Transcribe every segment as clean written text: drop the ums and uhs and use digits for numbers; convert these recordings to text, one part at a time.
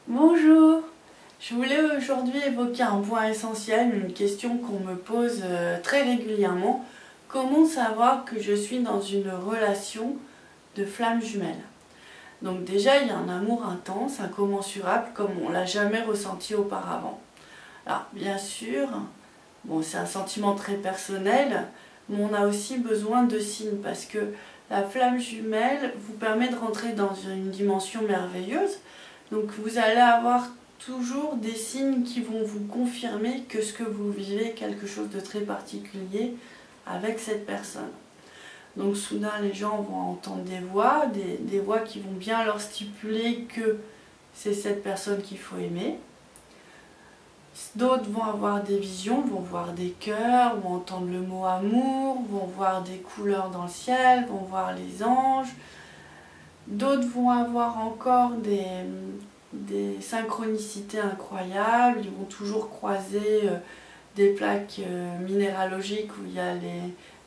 Bonjour, je voulais aujourd'hui évoquer un point essentiel, une question qu'on me pose très régulièrement. Comment savoir que je suis dans une relation de flamme jumelle? Donc déjà, il y a un amour intense, incommensurable, comme on l'a jamais ressenti auparavant. Alors bien sûr, bon, c'est un sentiment très personnel, mais on a aussi besoin de signes parce que la flamme jumelle vous permet de rentrer dans une dimension merveilleuse. Donc vous allez avoir toujours des signes qui vont vous confirmer que ce que vous vivez est quelque chose de très particulier avec cette personne. Donc soudain les gens vont entendre des voix qui vont bien leur stipuler que c'est cette personne qu'il faut aimer. D'autres vont avoir des visions, vont voir des cœurs, vont entendre le mot amour, vont voir des couleurs dans le ciel, vont voir les anges. D'autres vont avoir encore des synchronicités incroyables, ils vont toujours croiser des plaques minéralogiques où il y a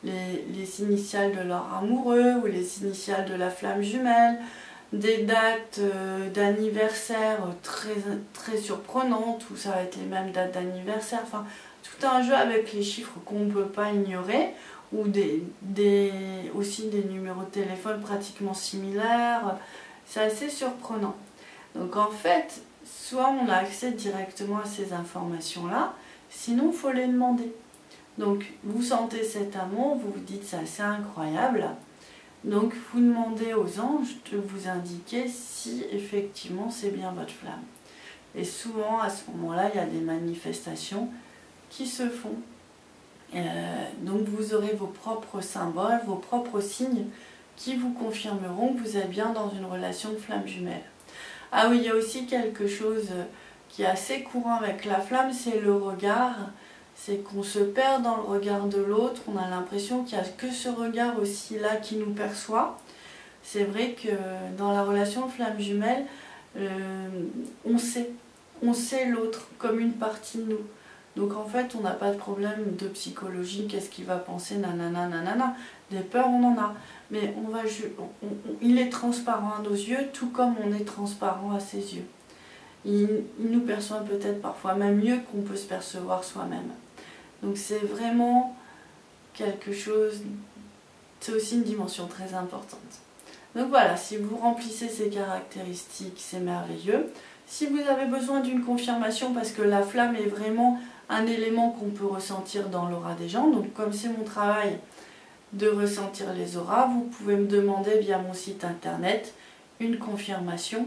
les initiales de leur amoureux ou les initiales de la flamme jumelle, des dates d'anniversaire très surprenantes où ça va être les mêmes dates d'anniversaire, enfin tout un jeu avec les chiffres qu'on ne peut pas ignorer, ou aussi des numéros de téléphone pratiquement similaires. C'est assez surprenant. Donc en fait, soit on a accès directement à ces informations-là, sinon il faut les demander. Donc vous sentez cet amour, vous vous dites c'est assez incroyable. Donc vous demandez aux anges de vous indiquer si effectivement c'est bien votre flamme. Et souvent à ce moment-là, il y a des manifestations qui se font. Donc vous aurez vos propres symboles, vos propres signes qui vous confirmeront que vous êtes bien dans une relation de flamme jumelle. Ah oui, il y a aussi quelque chose qui est assez courant avec la flamme, c'est le regard. C'est qu'on se perd dans le regard de l'autre, on a l'impression qu'il n'y a que ce regard aussi là qui nous perçoit. C'est vrai que dans la relation de flamme jumelle, on sait l'autre comme une partie de nous. Donc en fait, on n'a pas de problème de psychologie, qu'est-ce qu'il va penser, nanana, nanana. Des peurs, on en a. Mais il est transparent à nos yeux, tout comme on est transparent à ses yeux. Il nous perçoit peut-être parfois même mieux qu'on peut se percevoir soi-même. Donc c'est vraiment quelque chose, c'est aussi une dimension très importante. Donc voilà, si vous remplissez ces caractéristiques, c'est merveilleux. Si vous avez besoin d'une confirmation, parce que la flamme est vraiment un élément qu'on peut ressentir dans l'aura des gens, donc comme c'est mon travail de ressentir les auras, vous pouvez me demander via mon site internet une confirmation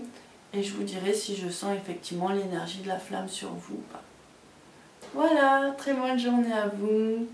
et je vous dirai si je sens effectivement l'énergie de la flamme sur vous ou pas. Voilà, très bonne journée à vous.